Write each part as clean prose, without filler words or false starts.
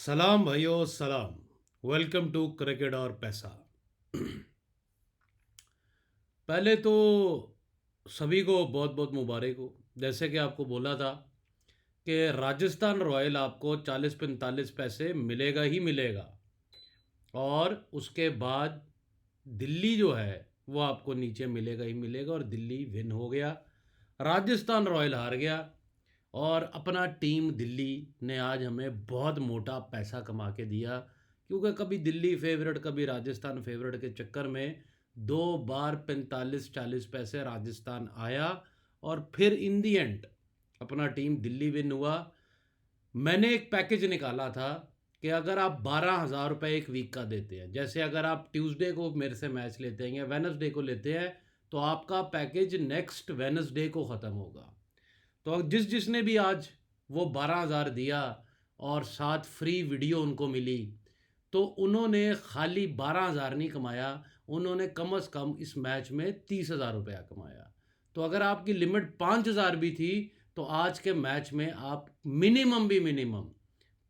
सलाम भाइयों सलाम। वेलकम टू क्रिकेट और पैसा। पहले तो सभी को बहुत बहुत मुबारक हो। जैसे कि आपको बोला था कि राजस्थान रॉयल आपको 40-45 पैसे मिलेगा ही मिलेगा, और उसके बाद दिल्ली जो है वो आपको नीचे मिलेगा ही मिलेगा, और दिल्ली विन हो गया, राजस्थान रॉयल हार गया। और अपना टीम दिल्ली ने आज हमें बहुत मोटा पैसा कमा के दिया, क्योंकि कभी दिल्ली फेवरेट कभी राजस्थान फेवरेट के चक्कर में 2 बार 45-40 पैसे राजस्थान आया, और फिर इन दी एंड अपना टीम दिल्ली विन हुआ। मैंने एक पैकेज निकाला था कि अगर आप 12,000 रुपये एक वीक का देते हैं, जैसे अगर आप ट्यूसडे को मेरे से मैच लेते हैं या वेनसडे को लेते हैं, तो आपका पैकेज नेक्स्ट वेनसडे को ख़त्म होगा। तो जिस जिसने भी आज वो 12,000 दिया और साथ फ्री वीडियो उनको मिली, तो उन्होंने खाली 12,000 नहीं कमाया, उन्होंने कम से कम इस मैच में 30,000 रुपया कमाया। तो अगर आपकी लिमिट 5,000 भी थी, तो आज के मैच में आप मिनिमम भी मिनिमम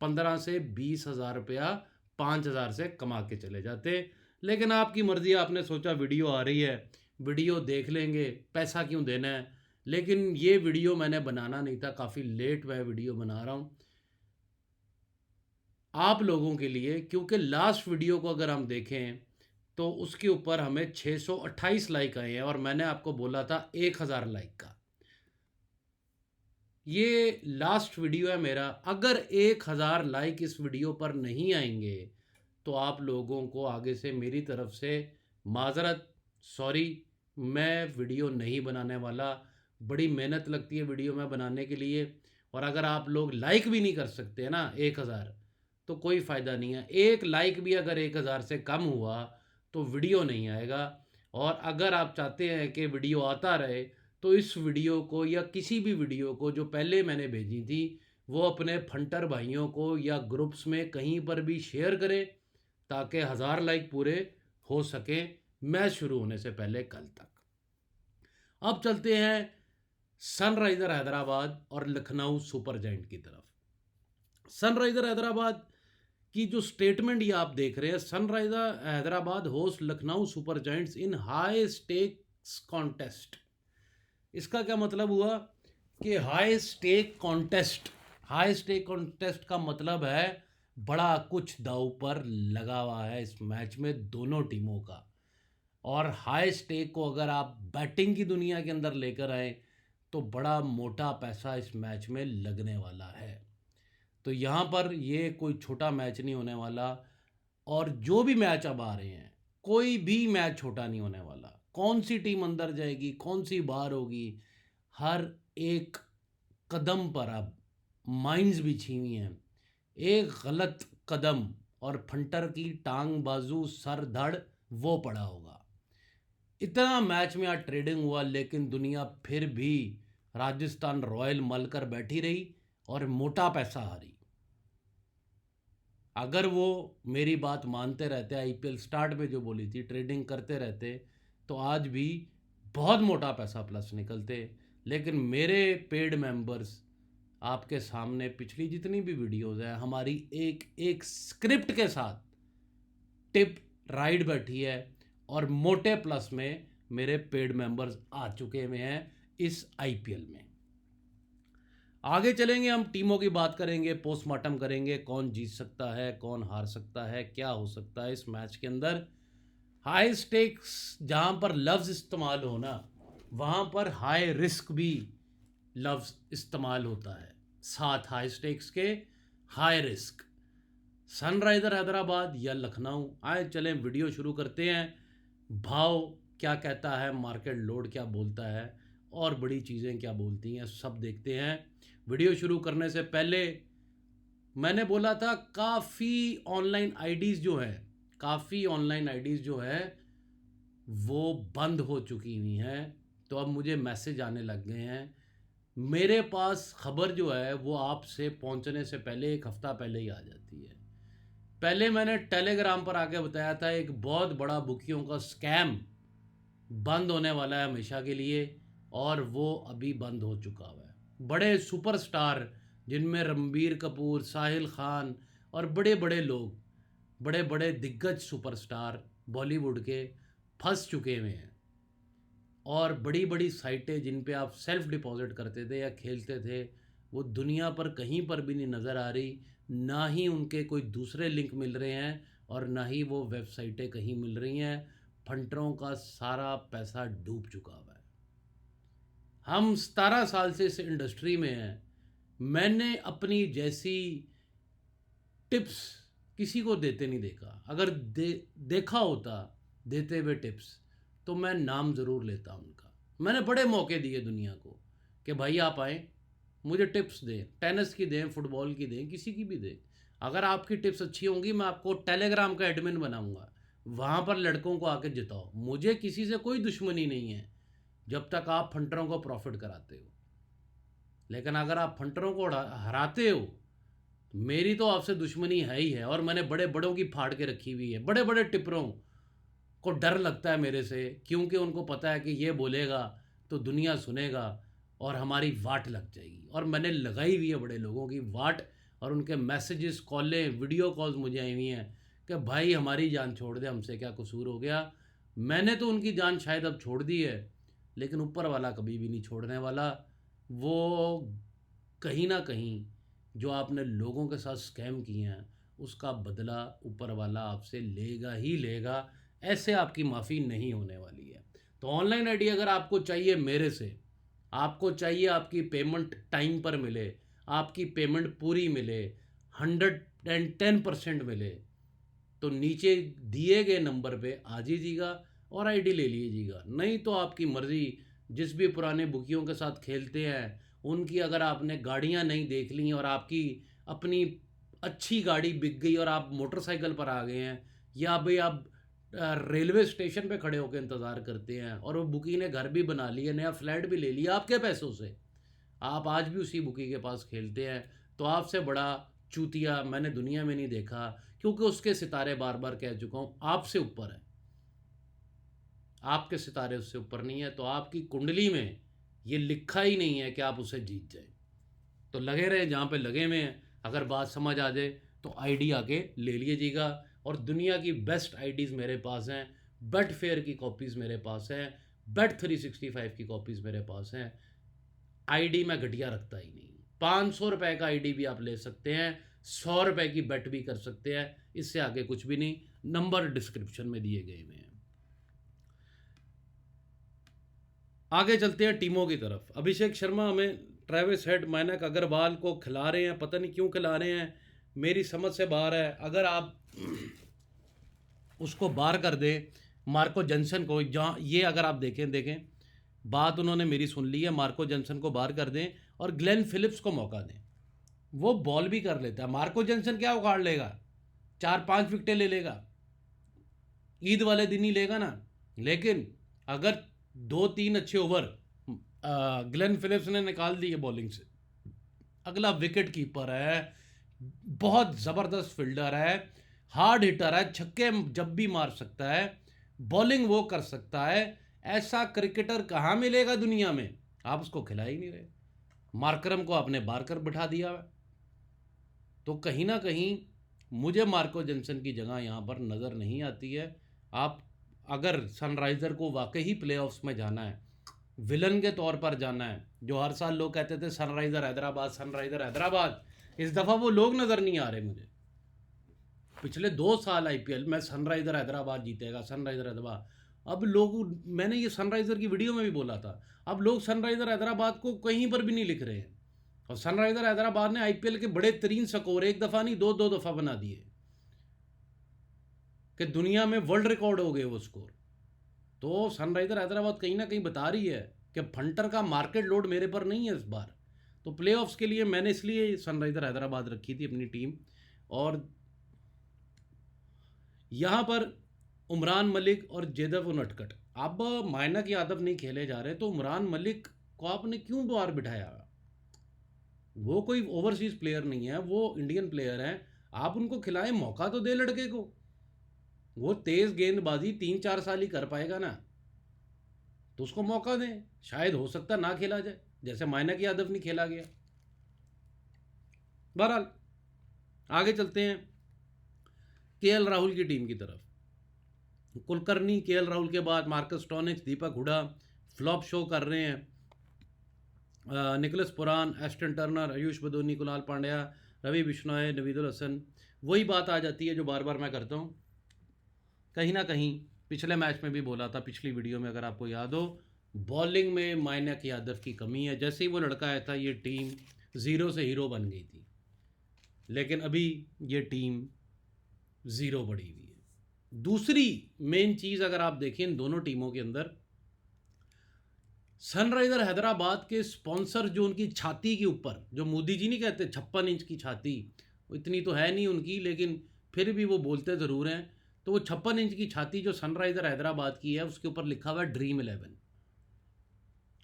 15 से 20 हज़ार रुपया 5,000 से कमा के चले जाते। लेकिन आपकी मर्ज़ी, आपने सोचा वीडियो आ रही है, वीडियो देख लेंगे, पैसा क्यों देना है। लेकिन ये वीडियो मैंने बनाना नहीं था, काफ़ी लेट मैं वीडियो बना रहा हूँ आप लोगों के लिए, क्योंकि लास्ट वीडियो को अगर हम देखें तो उसके ऊपर हमें 628 लाइक आए हैं, और मैंने आपको बोला था 1,000 लाइक का। ये लास्ट वीडियो है मेरा। अगर 1,000 लाइक इस वीडियो पर नहीं आएंगे, तो आप लोगों को आगे से मेरी तरफ से माज़रत, सॉरी, मैं वीडियो नहीं बनाने वाला। बड़ी मेहनत लगती है वीडियो में बनाने के लिए, और अगर आप लोग लाइक भी नहीं कर सकते ना 1,000, तो कोई फ़ायदा नहीं है। एक लाइक भी अगर 1,000 से कम हुआ तो वीडियो नहीं आएगा। और अगर आप चाहते हैं कि वीडियो आता रहे, तो इस वीडियो को या किसी भी वीडियो को जो पहले मैंने भेजी थी, वो अपने फंटर भाइयों को या ग्रुप्स में कहीं पर भी शेयर करें, ताकि 1,000 लाइक पूरे हो सके मैच शुरू होने से पहले कल तक। अब चलते हैं सनराइज़र हैदराबाद और लखनऊ सुपर जायंट की तरफ। सनराइज़र हैदराबाद की जो स्टेटमेंट ये आप देख रहे हैं, Sunriser Hyderabad host Lucknow super giants इन हाई स्टेक्स कॉन्टेस्ट। इसका क्या मतलब हुआ कि हाई स्टेक कॉन्टेस्ट का मतलब है बड़ा कुछ दांव पर लगा हुआ है इस मैच में दोनों टीमों का। और हाई स्टेक को अगर आप बैटिंग की दुनिया के अंदर लेकर आए, तो बड़ा मोटा पैसा इस मैच में लगने वाला है। तो यहाँ पर ये कोई छोटा मैच नहीं होने वाला, और जो भी मैच अब आ रहे हैं, कोई भी मैच छोटा नहीं होने वाला। कौन सी टीम अंदर जाएगी, कौन सी बाहर होगी, हर एक कदम पर अब माइंस बिछी हुई हैं। एक गलत कदम और फंटर की टांग, बाजू, सर, धड़ वो पड़ा होगा। इतना मैच में आज ट्रेडिंग हुआ, लेकिन दुनिया फिर भी राजस्थान रॉयल मल कर बैठी रही और मोटा पैसा हारी। अगर वो मेरी बात मानते रहते, आईपीएल स्टार्ट में जो बोली थी, ट्रेडिंग करते रहते, तो आज भी बहुत मोटा पैसा प्लस निकलते। लेकिन मेरे पेड मेंबर्स आपके सामने पिछली जितनी भी वीडियोस हैं, हमारी एक एक स्क्रिप्ट के साथ टिप राइड बैठी है, और मोटे प्लस में मेरे पेड मेंबर्स आ चुके हुए हैं इस आईपीएल में। आगे चलेंगे, हम टीमों की बात करेंगे, पोस्टमार्टम करेंगे, कौन जीत सकता है, कौन हार सकता है, क्या हो सकता है इस मैच के अंदर। हाई स्टेक्स जहाँ पर लफ्ज़ इस्तेमाल होना, वहाँ पर हाई रिस्क भी लफ्ज़ इस्तेमाल होता है। साथ हाई स्टेक्स के हाई रिस्क। सनराइज़र हैदराबाद या लखनऊ, आए चलें वीडियो शुरू करते हैं। भाव क्या कहता है, मार्केट लोड क्या बोलता है, और बड़ी चीज़ें क्या बोलती हैं, सब देखते हैं। वीडियो शुरू करने से पहले मैंने बोला था, काफ़ी ऑनलाइन आईडीज़ जो है वो बंद हो चुकी हुई हैं। तो अब मुझे मैसेज आने लग गए हैं। मेरे पास खबर जो है वो आपसे पहुंचने से पहले एक हफ़्ता पहले ही आ जाती है। पहले मैंने टेलीग्राम पर आके बताया था, एक बहुत बड़ा बुकियों का स्कैम बंद होने वाला है हमेशा के लिए, और वो अभी बंद हो चुका हुआ है। बड़े सुपरस्टार जिनमें रणबीर कपूर, साहिल खान और बड़े बड़े लोग, बड़े बड़े दिग्गज सुपरस्टार बॉलीवुड के फंस चुके हुए हैं। और बड़ी बड़ी साइटें जिन पे आप सेल्फ डिपॉजिट करते थे या खेलते थे, वो दुनिया पर कहीं पर भी नहीं नज़र आ रही। ना ही उनके कोई दूसरे लिंक मिल रहे हैं और ना ही वो वेबसाइटें कहीं मिल रही हैं। फंडरों का सारा पैसा डूब चुका हुआ है। हम 17 साल से इस इंडस्ट्री में हैं। मैंने अपनी जैसी टिप्स किसी को देते नहीं देखा। अगर देखा होता देते हुए टिप्स, तो मैं नाम ज़रूर लेता उनका। मैंने बड़े मौके दिए दुनिया को कि भाई आप आएँ, मुझे टिप्स दें, टेनिस की दें, फुटबॉल की दें, किसी की भी दें। अगर आपकी टिप्स अच्छी होंगी, मैं आपको टेलीग्राम का एडमिन बनाऊंगा, वहाँ पर लड़कों को आके जिताओ। मुझे किसी से कोई दुश्मनी नहीं है जब तक आप फंटरों को प्रॉफिट कराते हो। लेकिन अगर आप फंटरों को हराते हो, मेरी तो आपसे दुश्मनी है ही है। और मैंने बड़े बड़ों की फाड़ के रखी हुई है। बड़े बड़े टिपरों को डर लगता है मेरे से, क्योंकि उनको पता है कि ये बोलेगा तो दुनिया सुनेगा और हमारी वाट लग जाएगी। और मैंने लगाई हुई है बड़े लोगों की वाट, और उनके मैसेजेस, कॉलें, वीडियो कॉल्स मुझे आई हुई हैं कि भाई हमारी जान छोड़ दे, हमसे क्या कसूर हो गया। मैंने तो उनकी जान शायद अब छोड़ दी है, लेकिन ऊपर वाला कभी भी नहीं छोड़ने वाला। वो कहीं ना कहीं जो आपने लोगों के साथ स्कैम किए हैं, उसका बदला ऊपर वाला आपसे लेगा ही लेगा। ऐसे आपकी माफ़ी नहीं होने वाली है। तो ऑनलाइन आईडी अगर आपको चाहिए मेरे से, आपको चाहिए आपकी पेमेंट टाइम पर मिले, आपकी पेमेंट पूरी मिले, 110% मिले, तो नीचे दिए गए नंबर पे आ जाइएगा और आईडी ले लीजिएगा। नहीं तो आपकी मर्ज़ी। जिस भी पुराने बुकियों के साथ खेलते हैं, उनकी अगर आपने गाड़ियां नहीं देख ली और आपकी अपनी अच्छी गाड़ी बिक गई और आप मोटरसाइकिल पर आ गए हैं, या भाई आप रेलवे स्टेशन पे खड़े होकर इंतज़ार करते हैं और वो बुकी ने घर भी बना लिया, नया फ्लैट भी ले लिया आपके पैसों से, आप आज भी उसी बुकी के पास खेलते हैं, तो आपसे बड़ा चूतिया मैंने दुनिया में नहीं देखा। क्योंकि उसके सितारे, बार बार कह चुका हूँ, आपसे ऊपर है। आपके सितारे उससे ऊपर नहीं है। तो आपकी कुंडली में ये लिखा ही नहीं है कि आप उसे जीत जाए। तो लगे रहे जहाँ पे लगे हुए हैं। अगर बात समझ आ जाए तो आईडी आके ले लीजिएगा। और दुनिया की बेस्ट आईडीज़ मेरे पास हैं। बेट फेयर की कॉपीज़ मेरे पास हैं। Bet365 की कॉपीज़ मेरे पास हैं। आईडी मैं घटिया रखता ही नहीं। 500 रुपये का आईडी भी आप ले सकते हैं, 100 रुपये की बेट भी कर सकते हैं। इससे आगे कुछ भी नहीं। नंबर डिस्क्रिप्शन में दिए गए हुए हैं। आगे चलते हैं टीमों की तरफ। अभिषेक शर्मा हमें ट्रेविस हेड, मैनक अग्रवाल को खिला रहे हैं। पता नहीं क्यों खिला रहे हैं, मेरी समझ से बाहर है। अगर आप उसको बाहर कर दें, मार्को जॉनसन को, जहाँ ये अगर आप देखें बात उन्होंने मेरी सुन ली है। मार्को जॉनसन को बाहर कर दें और ग्लेन फिलिप्स को मौका दें। वो बॉल भी कर लेता है। मार्को जॉनसन क्या उखाड़ लेगा, 4-5 विकेटें ले लेगा, ईद वाले दिन ही लेगा ना। लेकिन अगर 2-3 अच्छे ओवर ग्लेन फिलिप्स ने निकाल दिए बॉलिंग से, अगला विकेट कीपर है, बहुत ज़बरदस्त फील्डर है, हार्ड हिटर है, छक्के जब भी मार सकता है, बॉलिंग वो कर सकता है। ऐसा क्रिकेटर कहाँ मिलेगा दुनिया में। आप उसको खिला ही नहीं रहे। मार्करम को आपने बाहर कर बिठा दिया है। तो कहीं ना कहीं मुझे मार्को जॉनसन की जगह यहाँ पर नज़र नहीं आती है। आप अगर सनराइज़र को वाकई प्लेऑफ्स में जाना है, विलन के तौर पर जाना है, जो हर साल लोग कहते थे सनराइज़र हैदराबाद, सनराइज़र हैदराबाद, इस दफ़ा वो लोग नज़र नहीं आ रहे मुझे। पिछले 2 साल आईपीएल में सनराइज़र हैदराबाद जीतेगा, सनराइज़र हैदराबाद। अब लोग, मैंने ये सनराइज़र की वीडियो में भी बोला था, अब लोग सनराइज़र हैदराबाद को कहीं पर भी नहीं लिख रहे हैं। और सनराइज़र हैदराबाद ने आईपीएल के बड़े तरीन स्कोर एक दफ़ा नहीं, दो दो दफ़ा बना दिए कि दुनिया में वर्ल्ड रिकॉर्ड हो गए वो स्कोर। तो सनराइज़र हैदराबाद कहीं ना कहीं बता रही है कि फंटर का मार्केट लोड मेरे पर नहीं है इस बार। तो प्लेऑफ्स के लिए मैंने इसलिए सनराइज़र हैदराबाद रखी थी अपनी टीम। और यहाँ पर उमरान मलिक और जेदव उनटकट, अब मायनक यादव नहीं खेले जा रहे, तो उमरान मलिक को आपने क्यों बाहर बिठाया। वो कोई ओवरसीज़ प्लेयर नहीं है, वो इंडियन प्लेयर हैं। आप उनको खिलाएं, मौका तो दे लड़के को। वो तेज़ गेंदबाजी 3-4 साल ही कर पाएगा ना, तो उसको मौका दें। शायद हो सकता ना खेला जाए, जैसे मायनक यादव नहीं खेला गया। बहरहाल आगे चलते हैं केएल राहुल की टीम की तरफ। कुलकर्णी, केएल राहुल के बाद Marcus Stoinis, Deepak Hooda flop show कर रहे हैं। Nicholas Pooran, Ashton Turner, Ayush Badoni, Krunal Pandya, Ravi Bishnoi, Navidul Hasan. वही बात आ जाती है जो बार बार मैं करता हूँ, कहीं ना कहीं पिछले मैच में भी बोला था, पिछली वीडियो में अगर आपको याद हो, बॉलिंग में मायनक यादव की कमी है। जैसे ही वो लड़का आया था ये टीम ज़ीरो से हीरो बन गई थी, लेकिन अभी ये टीम ज़ीरो बढ़ी हुई है। दूसरी मेन चीज़ अगर आप देखें इन दोनों टीमों के अंदर, सनराइजर हैदराबाद के स्पॉन्सर जो उनकी छाती के ऊपर, जो मोदी जी नहीं कहते 56 इंच की छाती, इतनी तो है नहीं उनकी, लेकिन फिर भी वो बोलते ज़रूर हैं। तो वो 56 इंच की छाती जो सनराइजर हैदराबाद की है उसके ऊपर लिखा हुआ है ड्रीम 11।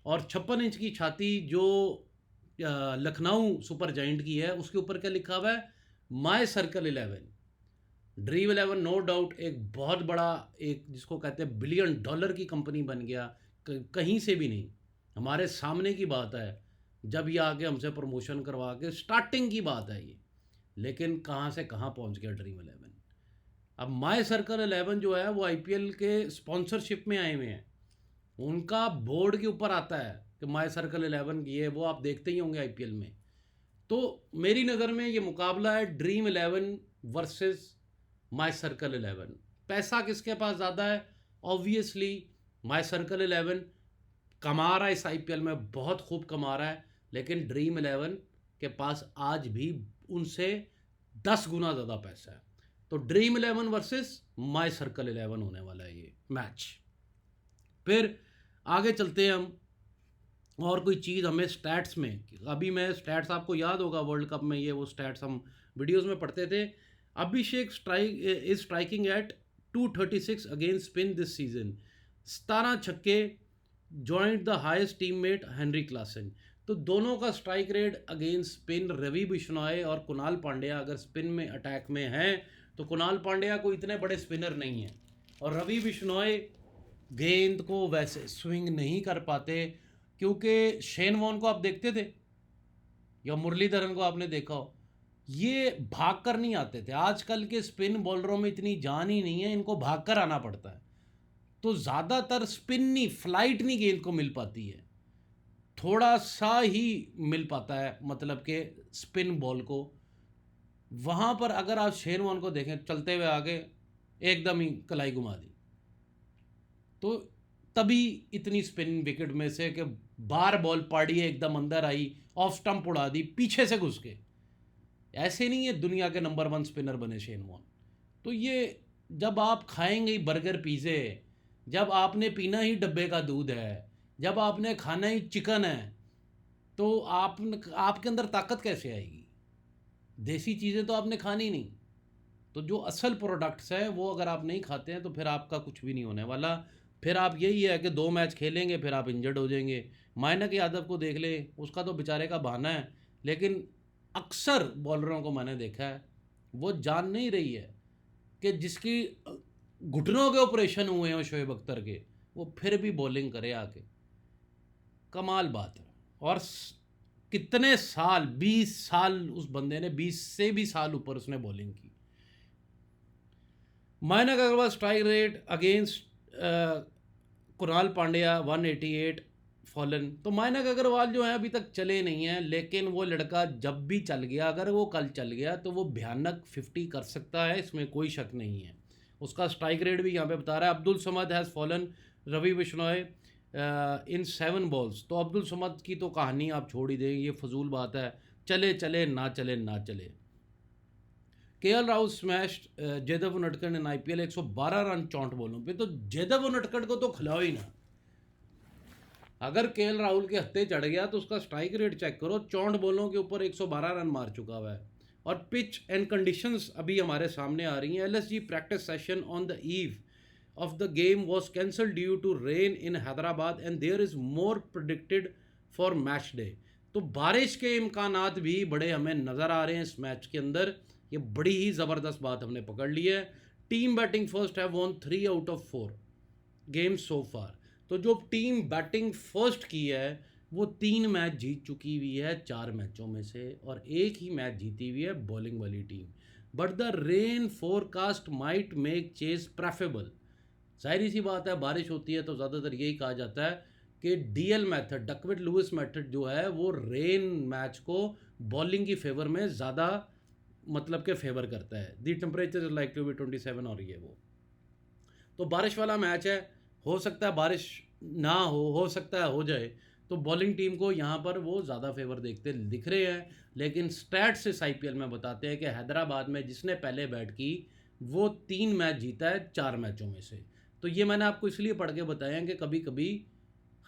और 56 इंच की छाती जो लखनऊ सुपर जाइंट की है उसके ऊपर क्या लिखा हुआ है, माई सर्कल 11। ड्रीम 11 नो डाउट एक बहुत बड़ा, एक जिसको कहते हैं $1 बिलियन की कंपनी बन गया, कहीं से भी नहीं, हमारे सामने की बात है। जब ये आके हमसे प्रमोशन करवा के, स्टार्टिंग की बात है ये, लेकिन कहाँ से कहाँ पहुँच गया ड्रीम 11। अब माई सर्कल 11 जो है वो आईपीएल के स्पॉन्सरशिप में आए हुए हैं, उनका बोर्ड के ऊपर आता है कि माई सर्कल 11 की है, वो आप देखते ही होंगे आईपीएल में। तो मेरी नज़र में ये मुकाबला है ड्रीम 11 वर्सेस माई सर्कल 11। पैसा किसके पास ज़्यादा है? ऑब्वियसली माई सर्कल 11 कमा रहा है इस आईपीएल में, बहुत खूब कमा रहा है, लेकिन ड्रीम 11 के पास आज भी उनसे 10 गुना ज़्यादा पैसा है। तो ड्रीम 11 वर्सेस माई सर्कल 11 होने वाला है ये मैच। फिर आगे चलते हैं हम, और कोई चीज़ हमें स्टैट्स में, अभी मैं स्टैट्स, आपको याद होगा वर्ल्ड कप में ये वो स्टैट्स हम वीडियोस में पढ़ते थे। Abhishek striking at 236 against spin this season, 17 छक्के, joint the highest teammate Henry Klaasen. तो दोनों का strike rate against spin, Ravi Bishnoi और कुणाल पांड्या अगर स्पिन में अटैक में हैं, तो कुणाल पांड्या को इतने बड़े स्पिनर नहीं हैं, और रवि बिश्नोई गेंद को वैसे स्विंग नहीं कर पाते, क्योंकि शेन वॉर्न को आप देखते थे या मुरलीधरन को आपने देखा हो, ये भाग कर नहीं आते थे। आजकल के स्पिन बॉलरों में इतनी जान ही नहीं है, इनको भाग कर आना पड़ता है, तो ज़्यादातर स्पिन नहीं, फ्लाइट नहीं गेंद को मिल पाती है, थोड़ा सा ही मिल पाता है, मतलब कि स्पिन बॉल को। वहाँ पर अगर आप शेन वॉर्न को देखें, चलते हुए आगे एकदम ही कलाई घुमा दी, तो तभी इतनी स्पिन विकेट में से कि बार बॉल पाड़ी है, एकदम अंदर आई, ऑफ स्टंप उड़ा दी पीछे से घुस के। ऐसे नहीं है दुनिया के नंबर 1 स्पिनर बने शेन वॉर्न। तो ये, जब आप खाएंगे ही बर्गर पिज़्ज़े, जब आपने पीना ही डब्बे का दूध है, जब आपने खाना ही चिकन है, तो आपके अंदर ताकत कैसे आएगी? देसी चीज़ें तो आपने खानी नहीं। तो जो असल प्रोडक्ट्स हैं वो अगर आप नहीं खाते हैं तो फिर आपका कुछ भी नहीं होने वाला। फिर आप यही है कि 2 मैच खेलेंगे फिर आप इंजर्ड हो जाएंगे। मायनक यादव को देख ले, उसका तो बेचारे का बहाना है, लेकिन अक्सर बॉलरों को मैंने देखा है वो जान नहीं रही है कि जिसकी घुटनों के ऑपरेशन हुए हैं शोएब अख्तर के, वो फिर भी बॉलिंग करे आके, कमाल बात है। और कितने साल, 20 साल उस बंदे ने, 20 से भी साल ऊपर उसने बॉलिंग की। Mayank Agarwal strike rate against Krunal Pandya 188 fallen. तो मायनक अग्रवाल जो है अभी तक चले नहीं हैं, लेकिन वो लड़का जब भी चल गया, अगर वो कल चल गया तो वो भयानक 50 कर सकता है, इसमें कोई शक नहीं है। उसका स्ट्राइक रेट भी यहाँ पे बता रहा है। Abdul Samad has fallen Ravi Bishnoi in 7 balls. तो अब्दुल समद की तो कहानी आप छोड़ ही दें, ये फजूल बात है, चले चले ना चले ना चले। KL Rahul smashed Jaydev Unadkat in IPL 112 run 64 बॉलों पे। तो जयदेव उनटकट को तो खिलाओ ही ना। अगर केएल राहुल के हत्थे चढ़ गया तो उसका स्ट्राइक रेट चेक करो, 64 बॉलों के ऊपर 112 रन मार चुका हुआ है। और पिच एंड कंडीशंस अभी हमारे सामने आ रही हैं। LSG practice session on the eve of the game was cancelled due to rain in Hyderabad and there is more predicted for match day। तो बारिश के इम्कानात भी बड़े हमें नज़र आ रहे हैं इस मैच के अंदर। ये बड़ी ही ज़बरदस्त बात हमने पकड़ ली है। Team batting first have won 3 out of 4 games so far. तो जो टीम बैटिंग फर्स्ट की है वो 3 मैच जीत चुकी हुई है 4 मैचों में से, और एक ही मैच जीती हुई है बॉलिंग वाली team. But the rain forecast might make chase preferable. जाहिर सी बात है, बारिश होती है तो ज़्यादातर यही कहा जाता है कि DL method, Duckworth Lewis method जो है वो रेन मैच को बॉलिंग की फेवर में ज़्यादा मतलब के फेवर करता है। The temperature is like to be 27 और ये वो। तो बारिश वाला मैच है, हो सकता है बारिश ना हो सकता है हो जाए, तो बॉलिंग टीम को यहाँ पर वो ज़्यादा फेवर देखते दिख रहे हैं। लेकिन स्टैट्स इस आईपीएल में बताते हैं कि हैदराबाद में जिसने पहले बैट की वो 3 मैच जीता है 4 मैचों में से। तो ये मैंने आपको इसलिए पढ़ के बताया कि कभी कभी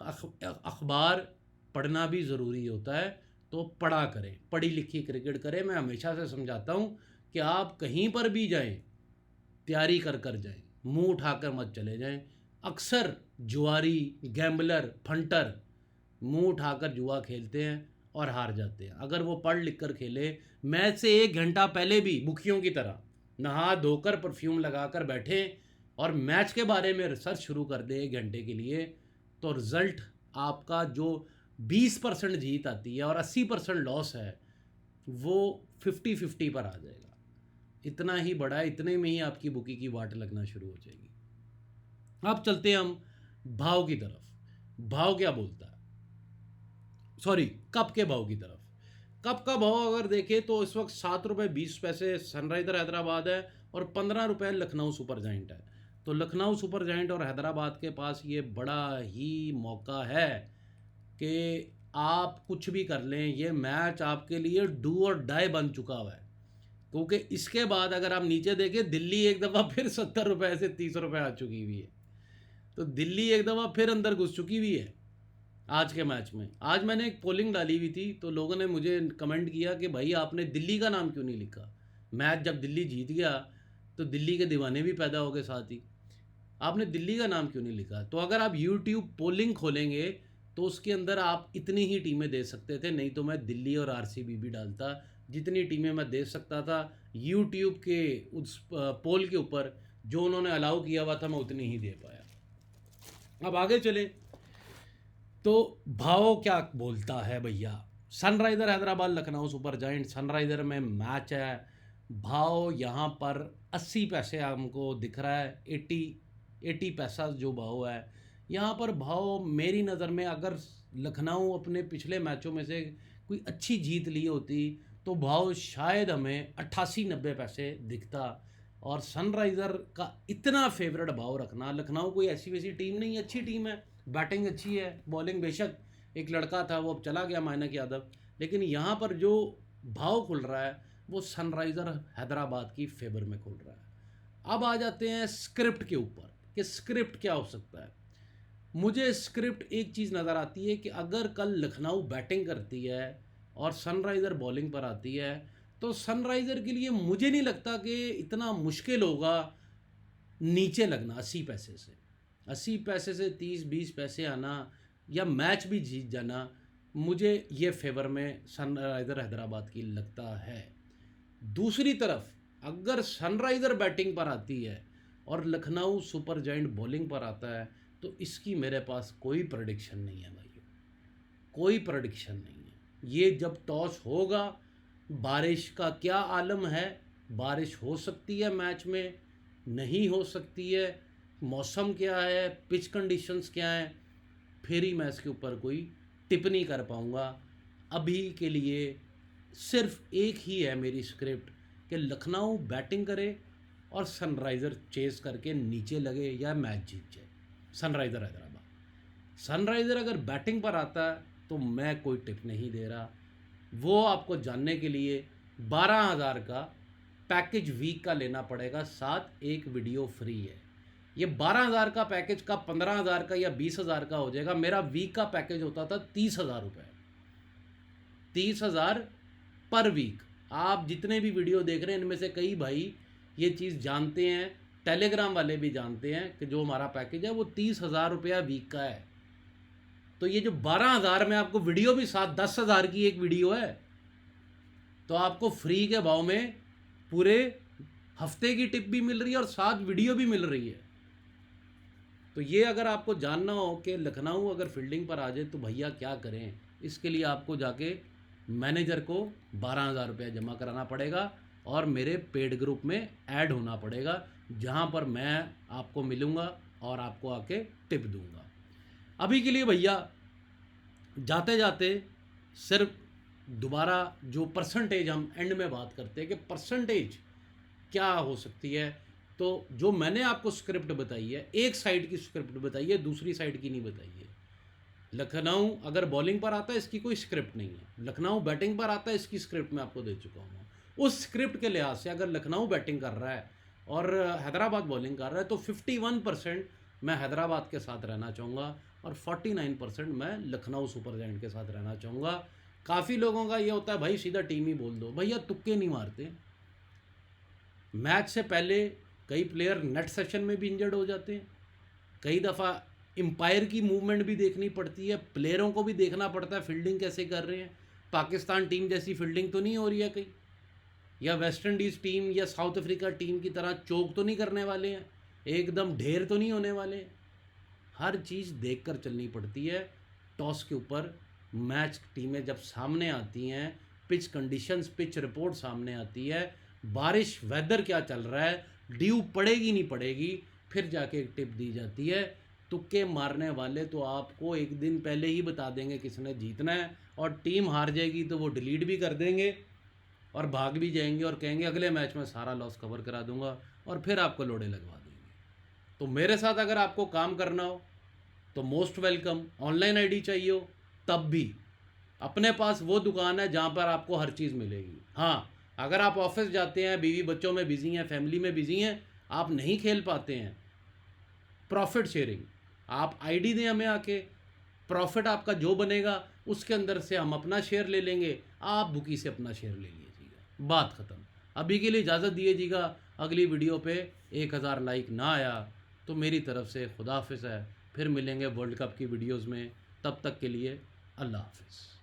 अखबार पढ़ना भी ज़रूरी होता है, तो पढ़ा करें, पढ़ी लिखी क्रिकेट करें। मैं हमेशा से समझाता हूँ कि आप कहीं पर भी जाएं तैयारी कर कर जाएं, मुंह उठाकर मत चले जाएं। अक्सर जुआरी, गैम्बलर, फंटर मुंह उठाकर जुआ खेलते हैं और हार जाते हैं। अगर वो पढ़ लिख कर खेले, मैच से 1 घंटा पहले भी बुकियों की तरह नहा धोकर परफ्यूम लगाकर बैठे और मैच के बारे में रिसर्च शुरू कर दे 1 घंटे के लिए, तो रिज़ल्ट आपका जो 20% जीत आती है और 80% लॉस है, वो 50-50 पर आ जाएगा। इतना ही बड़ा है, इतने में ही आपकी बुकी की वाट लगना शुरू हो जाएगी। अब चलते हैं हम भाव की तरफ। भाव क्या बोलता है, सॉरी, कप के भाव की तरफ। कप का भाव अगर देखें तो इस वक्त 7 रुपये 20 पैसे सनराइजर हैदराबाद है और 15 रुपये लखनऊ सुपर जाइंट है। तो लखनऊ सुपर जाइंट और हैदराबाद के पास ये बड़ा ही मौका है कि आप कुछ भी कर लें, ये मैच आपके लिए डू और डाई बन चुका हुआ है। क्योंकि इसके बाद अगर आप नीचे देखें, दिल्ली एक दफ़ा फिर 70 रुपये से 30 रुपये आ चुकी हुई है। तो दिल्ली एक दफ़ा फिर अंदर घुस चुकी हुई है आज के मैच में। आज मैंने एक पोलिंग डाली हुई थी, तो लोगों ने मुझे कमेंट किया कि भाई आपने दिल्ली का नाम क्यों नहीं लिखा। मैच जब दिल्ली जीत गया तो दिल्ली के दीवाने भी पैदा हो गए साथ ही, आपने दिल्ली का नाम क्यों नहीं लिखा। तो अगर आप यूट्यूब पोलिंग खोलेंगे तो उसके अंदर आप इतनी ही टीमें दे सकते थे, नहीं तो मैं दिल्ली और आरसीबी भी डालता। जितनी टीमें मैं दे सकता था यूट्यूब के उस पोल के ऊपर जो उन्होंने अलाउ किया हुआ था, मैं उतनी ही दे पाया। अब आगे चले तो भाव क्या बोलता है भैया। Sunriser Hyderabad Lucknow super giant, Sunriser में मैच है। भाव यहाँ पर 80 पैसे हमको दिख रहा है, 80 पैसा जो भाव है यहाँ पर। भाव मेरी नज़र में, अगर लखनऊ अपने पिछले मैचों में से कोई अच्छी जीत ली होती तो भाव शायद हमें 88-90 पैसे दिखता। और सनराइज़र का इतना फेवरेट भाव रखना, लखनऊ कोई ऐसी वैसी टीम नहीं, अच्छी टीम है, बैटिंग अच्छी है, बॉलिंग बेशक एक लड़का था वो अब चला गया मायनक यादव, लेकिन यहाँ पर जो भाव खुल रहा है वो सनराइज़र हैदराबाद की फेवर में खुल रहा है। अब आ जाते हैं स्क्रिप्ट के ऊपर कि स्क्रिप्ट क्या हो सकता है। मुझे स्क्रिप्ट एक चीज़ नज़र आती है कि अगर कल लखनऊ बैटिंग करती है और सनराइज़र बॉलिंग पर आती है, तो सनराइज़र के लिए मुझे नहीं लगता कि इतना मुश्किल होगा नीचे लगना 80 पैसे से। 80 पैसे से 30-20 पैसे आना या मैच भी जीत जाना, मुझे ये फेवर में सनराइज़र हैदराबाद की लगता है। दूसरी तरफ अगर सनराइज़र बैटिंग पर आती है और लखनऊ सुपर जायंट बॉलिंग पर आता है, तो इसकी मेरे पास कोई प्रेडिक्शन नहीं है भाइयों, कोई प्रेडिक्शन नहीं है। ये जब टॉस होगा, बारिश का क्या आलम है, बारिश हो सकती है मैच में, नहीं हो सकती है, मौसम क्या है, पिच कंडीशंस क्या हैं, फिर ही मैं इसके ऊपर कोई टिप्पणी कर पाऊँगा। अभी के लिए सिर्फ एक ही है मेरी स्क्रिप्ट कि लखनऊ बैटिंग करे और सनराइज़र चेस करके नीचे लगे या मैच जीत जाए। सनराइज़र हैदराबाद, सनराइज़र अगर बैटिंग पर आता है तो मैं कोई टिप नहीं दे रहा। वो आपको जानने के लिए 12,000 का पैकेज वीक का लेना पड़ेगा, साथ एक वीडियो फ्री है। ये 12,000 का पैकेज का 15,000 का या 20,000 का हो जाएगा। मेरा वीक का पैकेज होता था 30,000 रुपये, 30,000 पर वीक। आप जितने भी वीडियो देख रहे हैं इनमें से कई भाई ये चीज़ जानते हैं, टेलीग्राम वाले भी जानते हैं कि जो हमारा पैकेज है वो 30,000 रुपया वीक का है। तो ये जो 12,000 में आपको वीडियो भी साथ 10,000 की एक वीडियो है, तो आपको फ्री के भाव में पूरे हफ्ते की टिप भी मिल रही है और साथ वीडियो भी मिल रही है। तो ये अगर आपको जानना हो कि लखनऊ अगर फील्डिंग पर आ जाए तो भैया क्या करें, इसके लिए आपको जाके मैनेजर को 12,000 रुपया जमा कराना पड़ेगा और मेरे पेड ग्रुप में ऐड होना पड़ेगा, जहाँ पर मैं आपको मिलूँगा और आपको आके टिप दूँगा। अभी के लिए भैया जाते जाते सिर्फ दोबारा जो परसेंटेज हम एंड में बात करते हैं कि परसेंटेज क्या हो सकती है, तो जो मैंने आपको स्क्रिप्ट बताई है, एक साइड की स्क्रिप्ट बताई है, दूसरी साइड की नहीं बताई है। लखनऊ अगर बॉलिंग पर आता है इसकी कोई स्क्रिप्ट नहीं है, लखनऊ बैटिंग पर आता है इसकी स्क्रिप्ट मैं आपको दे चुका हूँ। उस स्क्रिप्ट के लिहाज से अगर लखनऊ बैटिंग कर रहा है और हैदराबाद बॉलिंग कर रहा है तो 51% मैं हैदराबाद के साथ रहना चाहूँगा और 49% मैं लखनऊ सुपर जायंट के साथ रहना चाहूँगा। काफ़ी लोगों का ये होता है भाई सीधा टीम ही बोल दो, भैया तुक्के नहीं मारते। मैच से पहले कई प्लेयर नेट सेशन में भी इंजर्ड हो जाते हैं, कई दफ़ा एम्पायर की मूवमेंट भी देखनी पड़ती है, प्लेयरों को भी देखना पड़ता है फील्डिंग कैसे कर रहे हैं। पाकिस्तान टीम जैसी फील्डिंग तो नहीं हो रही है कहीं, या वेस्ट इंडीज़ टीम या साउथ अफ्रीका टीम की तरह चोक तो नहीं करने वाले हैं, एकदम ढेर तो नहीं होने वाले। हर चीज़ देखकर चलनी पड़ती है। टॉस के ऊपर मैच टीमें जब सामने आती हैं, पिच कंडीशंस, पिच रिपोर्ट सामने आती है, बारिश वेदर क्या चल रहा है, ड्यू पड़ेगी नहीं पड़ेगी, फिर जाके एक टिप दी जाती है। तुक्के मारने वाले तो आपको एक दिन पहले ही बता देंगे किसने जीतना है, और टीम हार जाएगी तो वो डिलीट भी कर देंगे और भाग भी जाएंगे और कहेंगे अगले मैच में सारा लॉस कवर करा दूंगा, और फिर आपको लोड़े लगवा देंगे। तो मेरे साथ अगर आपको काम करना हो तो मोस्ट वेलकम। ऑनलाइन आईडी चाहिए हो तब भी अपने पास वो दुकान है जहाँ पर आपको हर चीज़ मिलेगी। हाँ, अगर आप ऑफिस जाते हैं, बीवी बच्चों में बिजी हैं, फैमिली में बिजी हैं, आप नहीं खेल पाते हैं, प्रॉफिट शेयरिंग, आप आईडी दें हमें आके, प्रॉफिट आपका जो बनेगा उसके अंदर से हम अपना शेयर ले लेंगे, आप बुकी से अपना शेयर ले लीजिएगा, बात ख़त्म। अभी के लिए इजाज़त दीजिएगा। अगली वीडियो पे 1000 लाइक ना आया तो मेरी तरफ से खुदा हाफिज़ है। फिर मिलेंगे वर्ल्ड कप की वीडियोज़ में, तब तक के लिए अल्लाह हाफिज़।